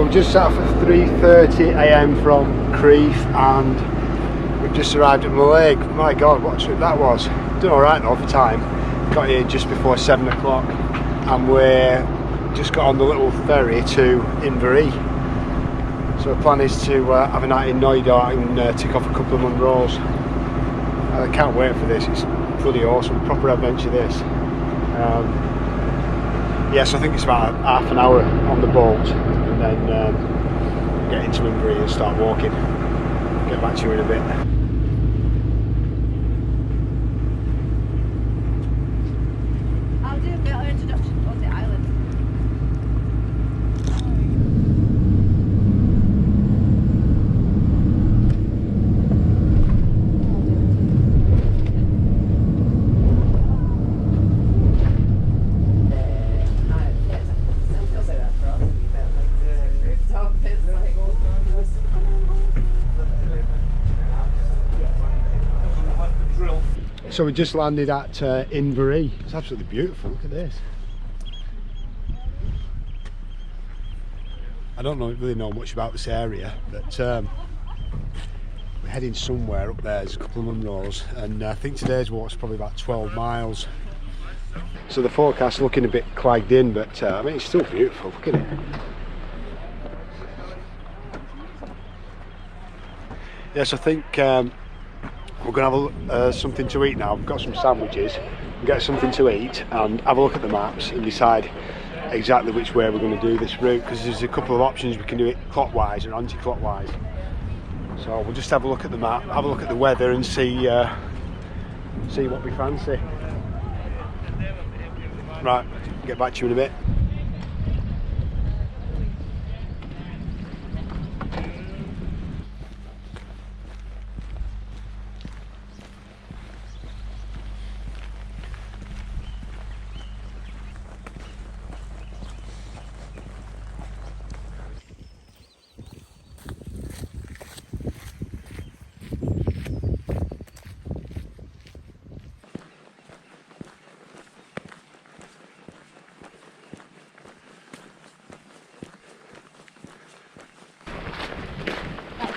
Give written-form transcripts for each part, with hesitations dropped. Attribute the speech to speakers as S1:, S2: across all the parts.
S1: we've just set off at 3:30 AM from Crieff and we've just arrived at Mallaig. My god, what a trip that was. Done alright though for time. Got here just before 7 o'clock and we're just got on the little ferry to Inverie. So the plan is to have a night in Knoydart and tick off a couple of Munros. I can't wait for this, it's bloody awesome, proper adventure this. Yes, I think it's about half an hour on the boat and then get into Inverie and start walking. Get back to you in a bit.
S2: I'll do a bit of introduction on the island.
S1: So we just landed at Inverie. It's absolutely beautiful, look at this. I don't really know much about this area, but we're heading somewhere up there. There's a couple of Munros and I think today's walk's probably about 12 miles. So the forecast's looking a bit clagged in, but I mean it's still beautiful, look at it. Yes, I think we're going to have something to eat now. We've got some sandwiches, we'll get something to eat and have a look at the maps and decide exactly which way we're going to do this route, because there's a couple of options. We can do it clockwise or anti-clockwise. So we'll just have a look at the map, have a look at the weather and see what we fancy. Right, get back to you in a bit.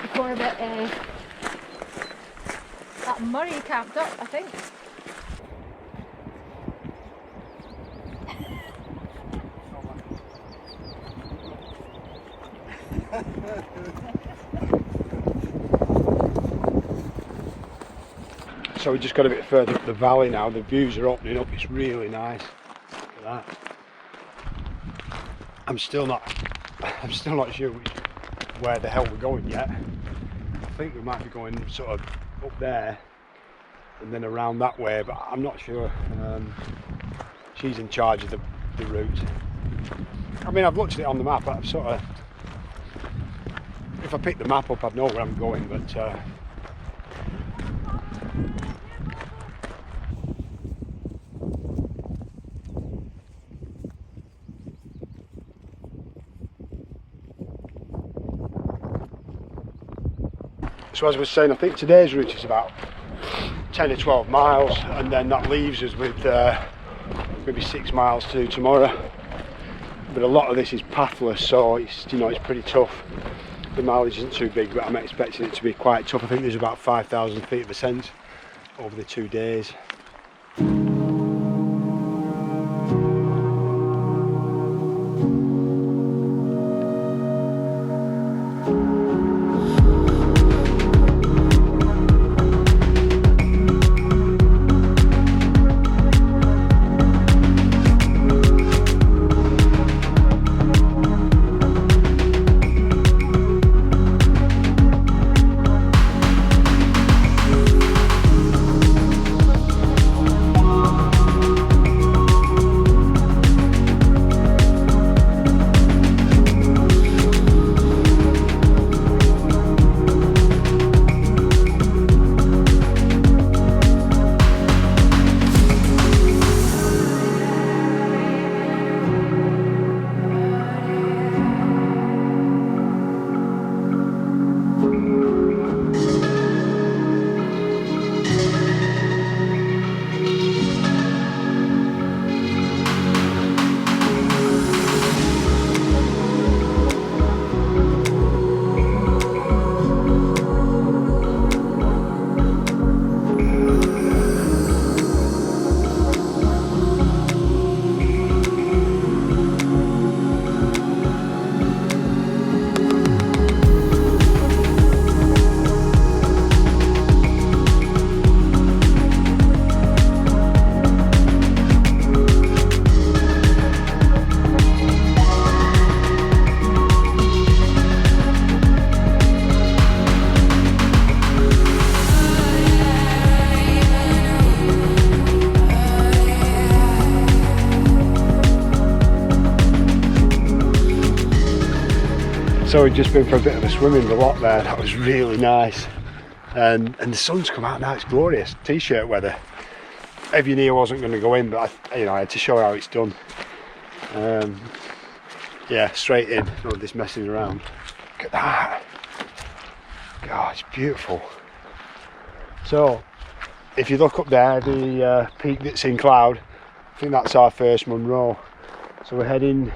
S2: Before a bit, that Murray camped up, I think.
S1: So we just got a bit further up the valley now. The views are opening up. It's really nice. Look at that. I'm still not sure where the hell we're going yet. I think we might be going sort of up there and then around that way, but I'm not sure. She's in charge of the route. I mean, I've looked at it on the map. I've sort of, if I pick the map up, I'd know where I'm going, but so as I was saying, I think today's route is about 10 or 12 miles and then that leaves us with maybe 6 miles to tomorrow. But a lot of this is pathless, so it's, you know, it's pretty tough. The mileage isn't too big, but I'm expecting it to be quite tough. I think there's about 5,000 feet of ascent over the 2 days. So we've just been for a bit of a swim in the lock there. That was really nice. And the sun's come out now, it's glorious. T-shirt weather. Inverie wasn't going to go in, but I had to show how it's done. Yeah, straight in, no this messing around. Look at that. God, it's beautiful. So, if you look up there, the peak that's in cloud, I think that's our first Munro. So we're heading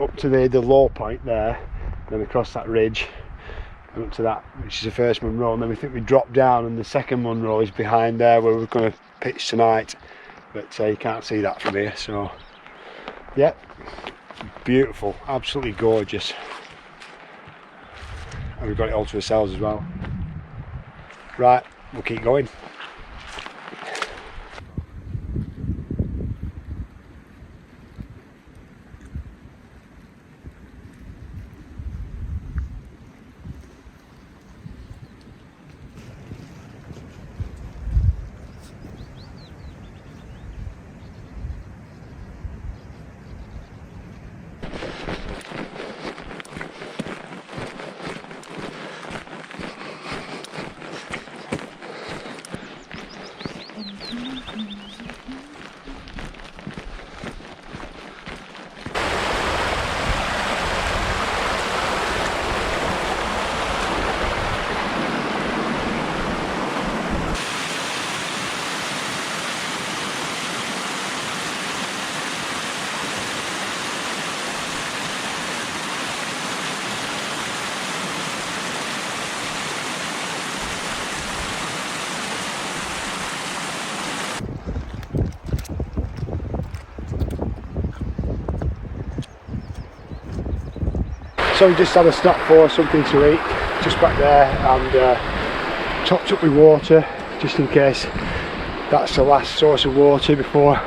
S1: up to the low point there, then across that ridge, and up to that, which is the first Munro, and then we think we drop down and the second Munro is behind there where we're going to pitch tonight, but you can't see that from here. So yeah, beautiful, absolutely gorgeous, and we've got it all to ourselves as well. Right, we'll keep going. So we just had a stop for something to eat just back there, and topped up with water just in case that's the last source of water before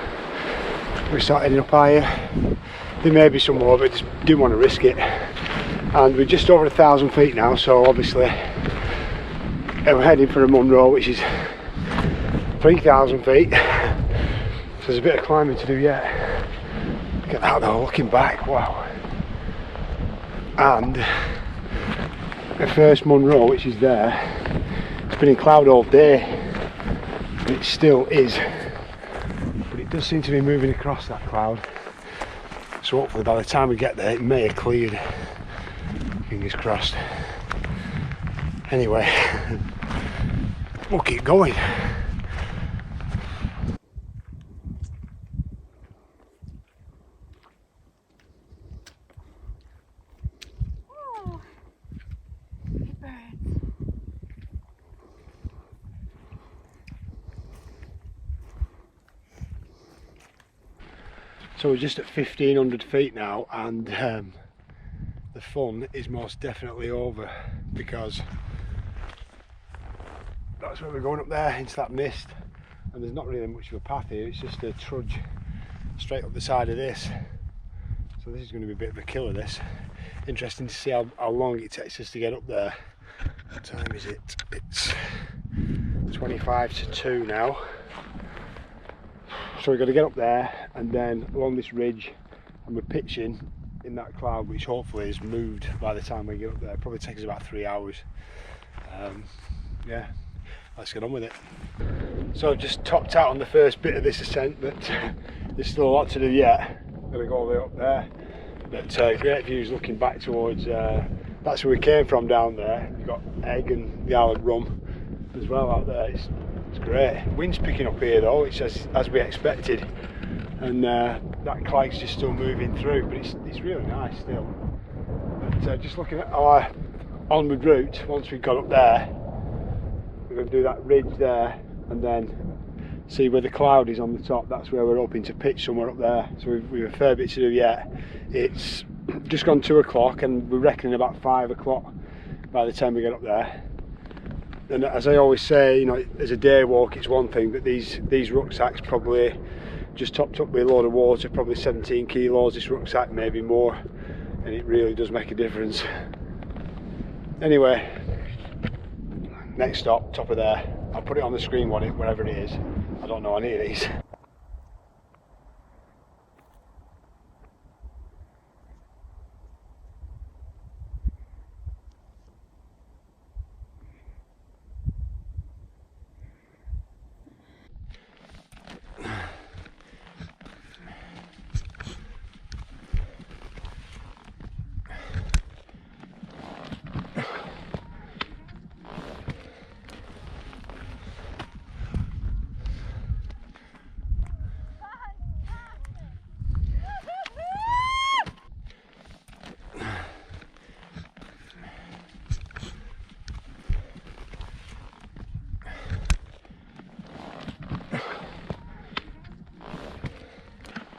S1: we start heading up higher. There may be some more, but just didn't want to risk it. And we're just over 1,000 feet now, so obviously we're heading for a Munro, which is 3,000 feet. So there's a bit of climbing to do yet. Look at that though, looking back, wow. And the first Munro, which is there, it's been in cloud all day, and it still is, but it does seem to be moving across that cloud, so hopefully by the time we get there it may have cleared, fingers crossed. Anyway, we'll keep going. So we're just at 1,500 feet now, and the fun is most definitely over, because that's where we're going up there, into that mist, and there's not really much of a path here, it's just a trudge straight up the side of this. So this is going to be a bit of a killer, this. Interesting to see how long it takes us to get up there. What time is it? It's 25 to 2 now. So we've got to get up there and then along this ridge, and we're pitching in that cloud, which hopefully is moved by the time we get up there. It probably takes about 3 hours. Yeah, let's get on with it. So I've just topped out on the first bit of this ascent, but there's still a lot to do yet. Got to go all the way up there. But great views looking back towards, that's where we came from down there. You've got Egg and the Allak rum as well out there. It's great. Wind's picking up here though, it's as we expected, and that cloud's just still moving through, but it's really nice still. But just looking at our onward route, once we've got up there, we're going to do that ridge there and then see where the cloud is on the top. That's where we're hoping to pitch, somewhere up there. So we've a fair bit to do yet. It's just gone 2 o'clock and we're reckoning about 5 o'clock by the time we get up there. And as I always say, you know, as a day walk it's one thing, but these rucksacks probably just topped up with a load of water, probably 17 kilos this rucksack, maybe more, and it really does make a difference. Anyway, next stop, top of there. I'll put it on the screen wherever it is. I don't know any of these.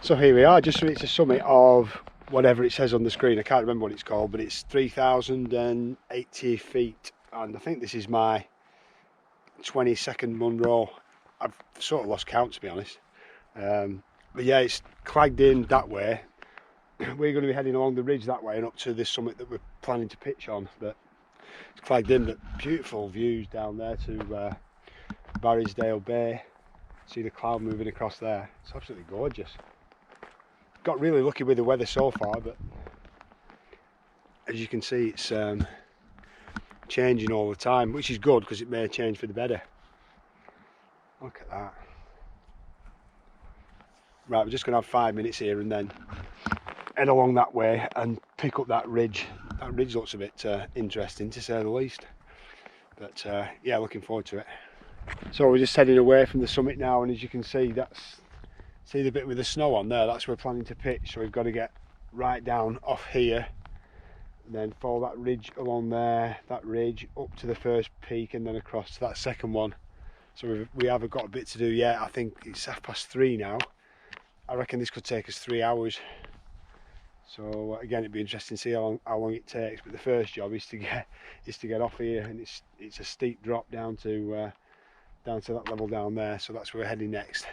S1: So here we are, just reached the summit of whatever it says on the screen. I can't remember what it's called, but it's 3,080 feet, and I think this is my 22nd Munro. I've sort of lost count, to be honest. But yeah, it's clagged in that way. We're going to be heading along the ridge that way and up to this summit that we're planning to pitch on. But it's clagged in, but beautiful views down there to Barrisdale Bay. See the cloud moving across there. It's absolutely gorgeous. Got really lucky with the weather so far, but as you can see, it's changing all the time, which is good because it may change for the better. Look at that. Right, we're just going to have 5 minutes here and then head along that way and pick up that ridge. That ridge looks a bit interesting, to say the least. But yeah, looking forward to it. So we're just heading away from the summit now, and as you can see, see the bit with the snow on there, that's where we're planning to pitch. So we've got to get right down off here, and then follow that ridge along there, that ridge up to the first peak, and then across to that second one. So we haven't got a bit to do yet. I think it's 3:30 now. I reckon this could take us 3 hours. So again, it'd be interesting to see how long it takes. But the first job is to get off here, and it's a steep drop down to that level down there. So that's where we're heading next.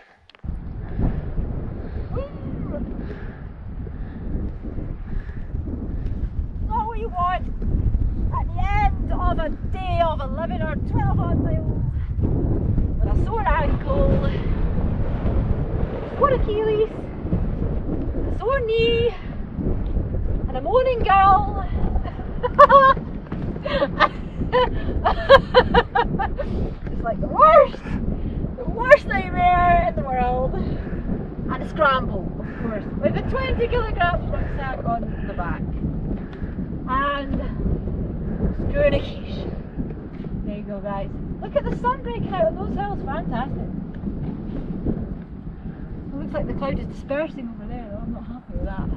S2: Not what you want at the end of a day of 11 or 12 odd miles with a sore ankle, sore Achilles, a sore knee, and a moaning girl. It's like the worst nightmare in the world. And a scramble, of course, with a 20 kilograms rucksack on the back. And screwing a quiche. There you go, guys. Look at the sun breaking out on those hills, fantastic. It looks like the cloud is dispersing over there, though. I'm not happy with that.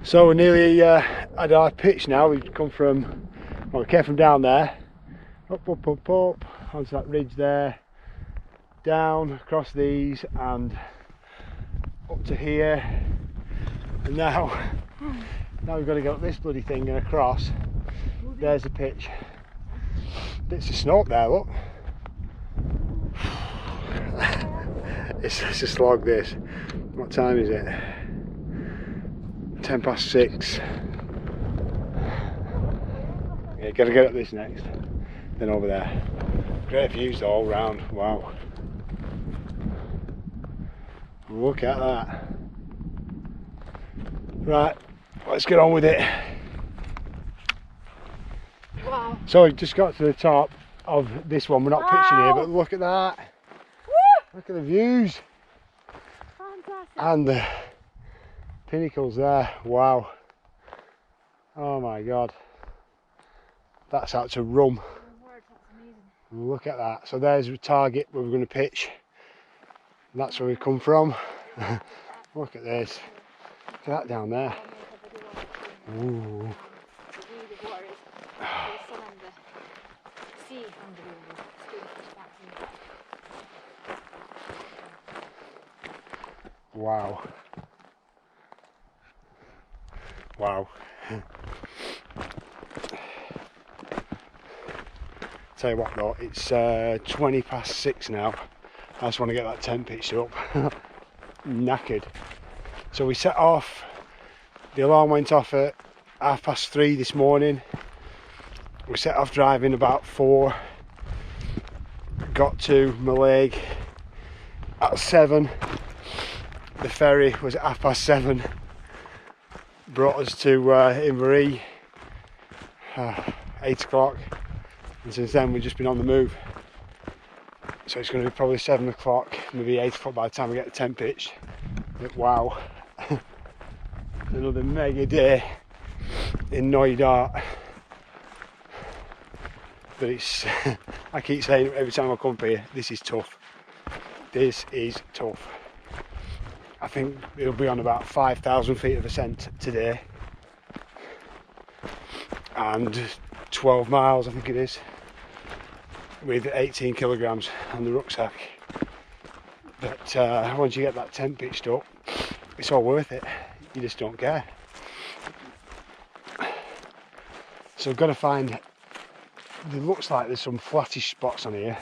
S1: So we're nearly at our pitch now. We've come from, well, we came from down there, up onto that ridge there, down across these and up to here, and now we've got to go up this bloody thing and across. There's the pitch. Bits of snow up there, look. It's a slog, this. What time is it? 6:10. Yeah, gotta get up this next, then over there. Great views all round. Wow. Look at that. Right, let's get on with it.
S2: Wow.
S1: So we've just got to the top of this one. We're not pitching here, but look at that. Woo! Look at the views.
S2: Fantastic.
S1: And the pinnacles there. Wow. Oh my god. That's out to rum.
S2: That's amazing.
S1: Look at that. So there's the target where we're going to pitch. And that's where we come from. Look at this. Look at that down there. Ooh. Wow. Wow. Tell you what though, it's 6:20 now. I just want to get that tent pitched up. Knackered. So we set off, the alarm went off at 3:30 this morning. We set off driving about 4. Got to Mallaig at 7. The ferry was at 7:30. Brought us to Inverie 8 o'clock, and since then we've just been on the move. So it's going to be probably 7 o'clock, maybe 8 o'clock by the time we get the tent pitched. But wow, another mega day in Knoydart. But it's, I keep saying it every time I come here, this is tough. This is tough. I think it'll be on about 5,000 feet of ascent today, and 12 miles I think it is, with 18 kilograms on the rucksack. But once you get that tent pitched up, it's all worth it. You just don't care. So I've got to find, it looks like there's some flattish spots on here,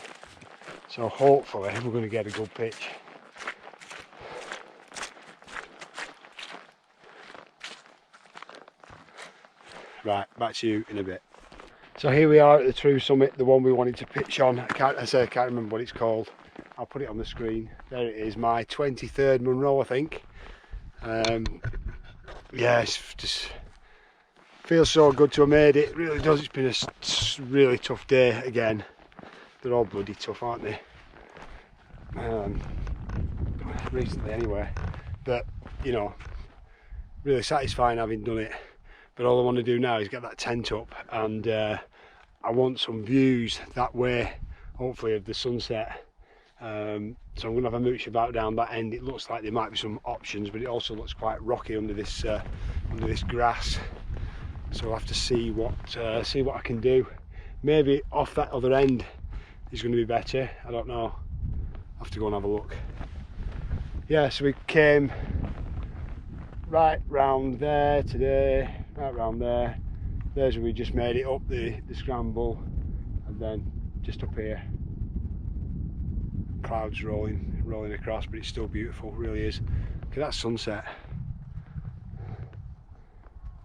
S1: so hopefully we're going to get a good pitch. Right, back to you in a bit. So here we are at the true summit, the one we wanted to pitch on. I can't remember what it's called. I'll put it on the screen. There it is, my 23rd Munro, I think. Yeah, it's just feels so good to have made it. It really does. It's been a really tough day again. They're all bloody tough, aren't they? Recently anyway. But, you know, really satisfying having done it. But all I want to do now is get that tent up, and I want some views that way, hopefully, of the sunset. So I'm going to have a mooch about down that end. It looks like there might be some options, but it also looks quite rocky under this grass. So I'll have to see what I can do. Maybe off that other end is going to be better. I don't know. I'll have to go and have a look. Yeah, so we came right round there today, right round there. There's where we just made it up the scramble, and then just up here. Clouds rolling across, but it's still beautiful, it really is. Look at that sunset.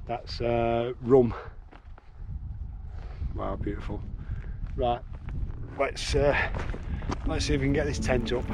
S1: That's rum. Wow, beautiful. Right, let's see if we can get this tent up.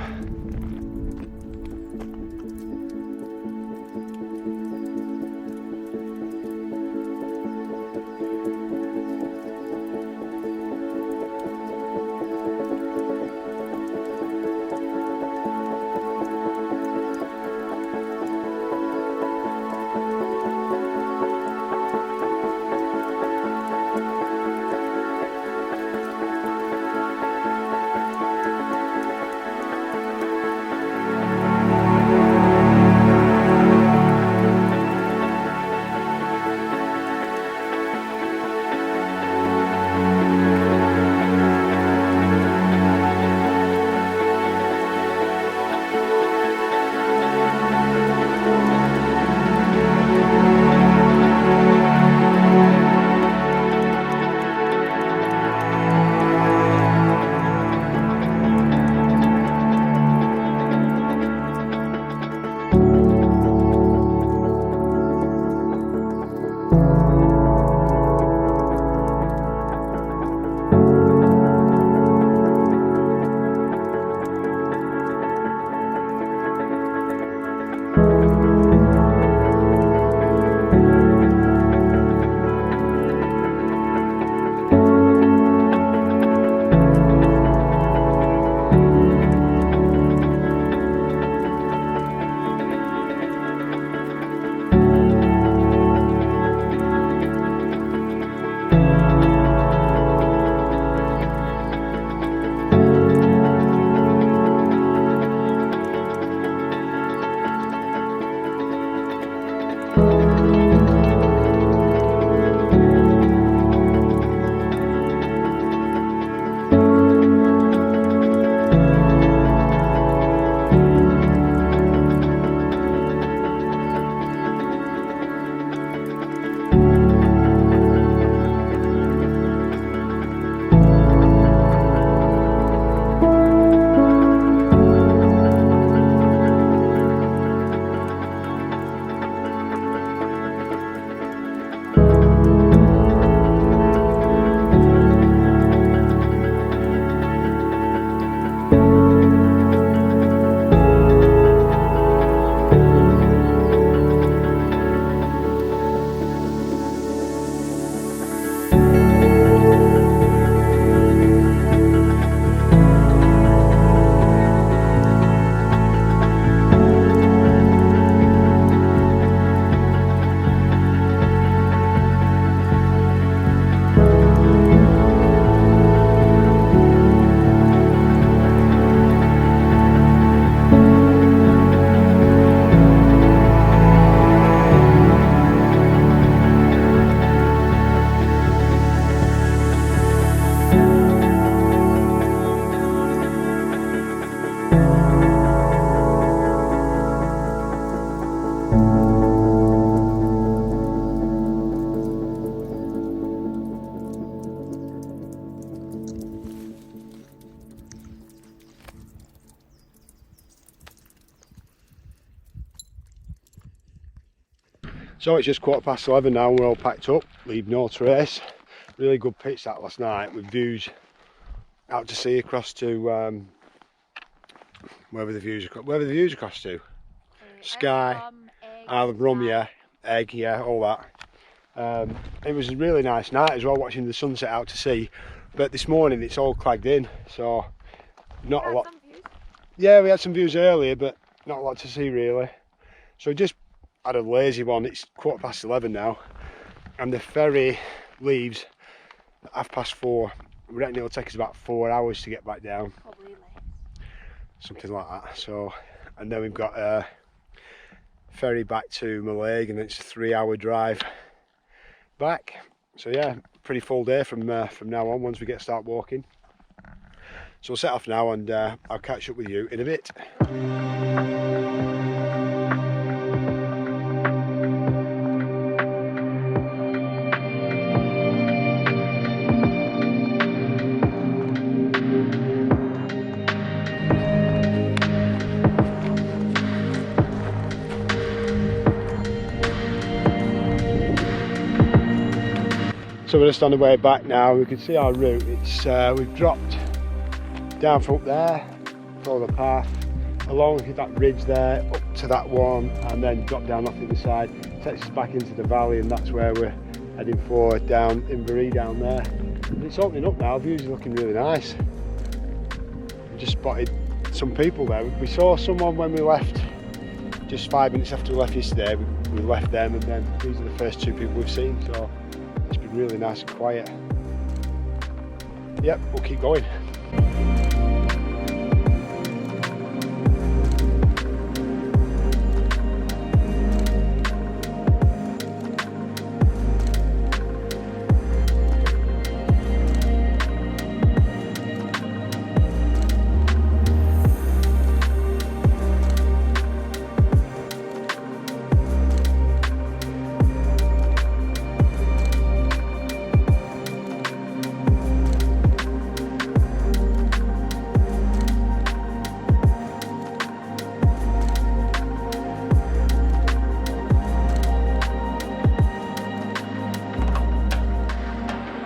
S1: So it's just 11:15 now and we're all packed up, leave no trace. Really good pitch that last night with views out to sea across to where were the views across to? Skye, Isle of Rum, yeah, Egg, yeah, all that. It was a really nice night as well, watching the sunset out to sea. But this morning it's all clagged in, so not a lot. Yeah, we had some views earlier, but not a lot to see really. So just had a lazy one. It's 11:15 now, and the ferry leaves at 4:30. We reckon it'll take us about 4 hours to get back down.
S2: Probably less.
S1: Something like that. So, and then we've got a ferry back to Mallaig, and it's a 3-hour drive back. So yeah, pretty full day from now on once we start walking. So we'll set off now, and I'll catch up with you in a bit. So we're just on the way back now. We can see our route. It's we've dropped down from up there, follow the path along that ridge there, up to that one, and then drop down off the other side. Takes us back into the valley, and that's where we're heading for, down Inverie down there. And it's opening up now. Views are looking really nice. We just spotted some people there. We saw someone when we left, just 5 minutes after we left yesterday. We left them, and then these are the first 2 people we've seen. So it's been really nice and quiet. Yep, we'll keep going.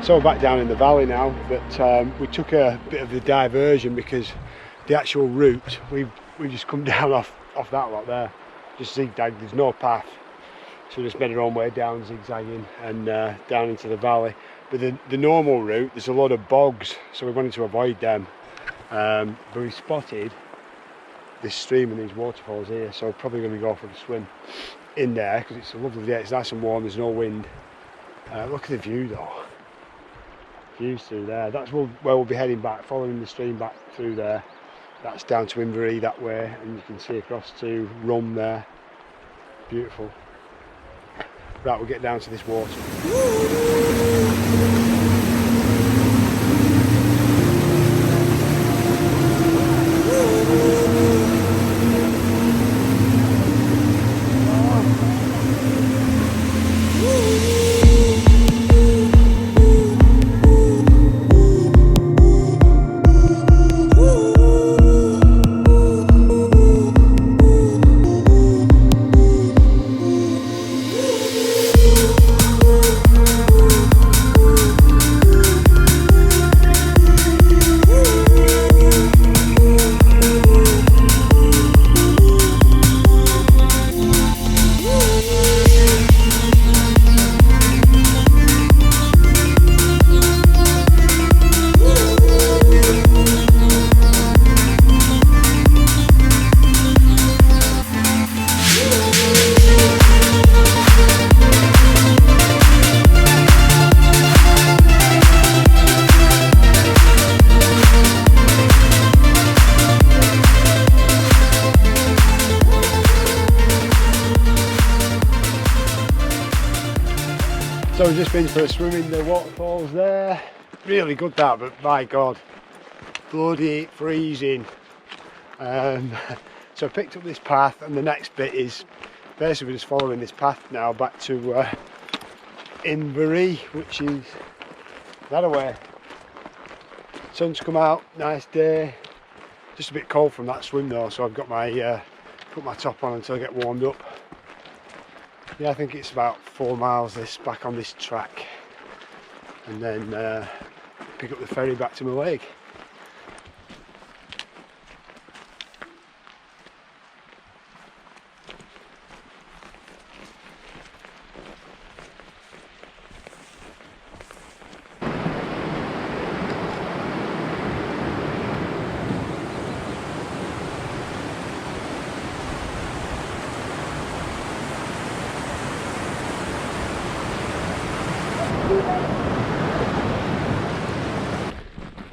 S1: So we're back down in the valley now, but we took a bit of the diversion because the actual route, we just come down off that lot there, just zigzag, there's no path. So we just made our own way down, zigzagging, and down into the valley. But the normal route, there's a lot of bogs, so we wanted to avoid them. But we spotted this stream and these waterfalls here, so we're probably going to go for a swim in there because it's a lovely day, it's nice and warm, there's no wind. Look at the view though. Views through there. That's where we'll be heading back, following the stream back through there. That's down to Inverie that way, and you can see across to Rum there. Beautiful. Right, we'll get down to this water. So we've just been for a swim in the waterfalls there. Really good that, but my God, bloody freezing. So I picked up this path, and the next bit is basically we're just following this path now back to Inverie, which is that away. Sun's come out, nice day. Just a bit cold from that swim though, so I've got my put my top on until I get warmed up. Yeah, I think it's about 4 miles this back on this track, and then pick up the ferry back to Mallaig.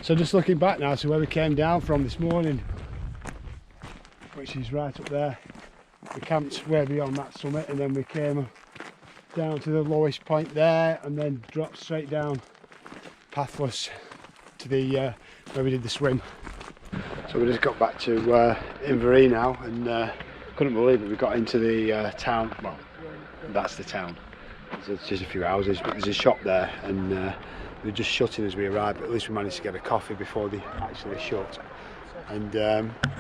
S1: So just looking back now to where we came down from this morning, which is right up there. We camped way beyond that summit, and then we came down to the lowest point there and then dropped straight down pathless to the where we did the swim. So we just got back to Inverie now, and couldn't believe it. We got into the town. Well, that's the town. There's just a few houses, but there's a shop there, and they were just shutting as we arrived, but at least we managed to get a coffee before they actually shut. And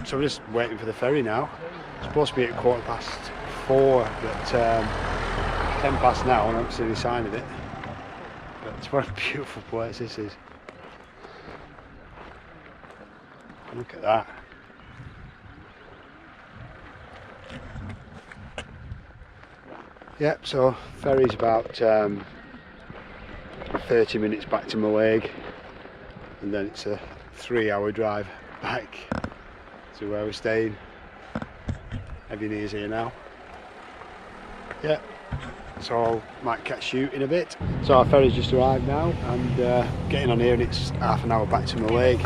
S1: so we're just waiting for the ferry now. It's supposed to be at 4:15, but 10 past now, and I haven't seen any sign of it. But what a beautiful place this is. Look at that. Yep, so ferry's about 30 minutes back to Mallaig, and then it's a 3-hour drive back to where we're staying. Heavy knees here now. Yeah, so might catch you in a bit. So our ferry's just arrived now, and getting on here, and it's half an hour back to Mallaig.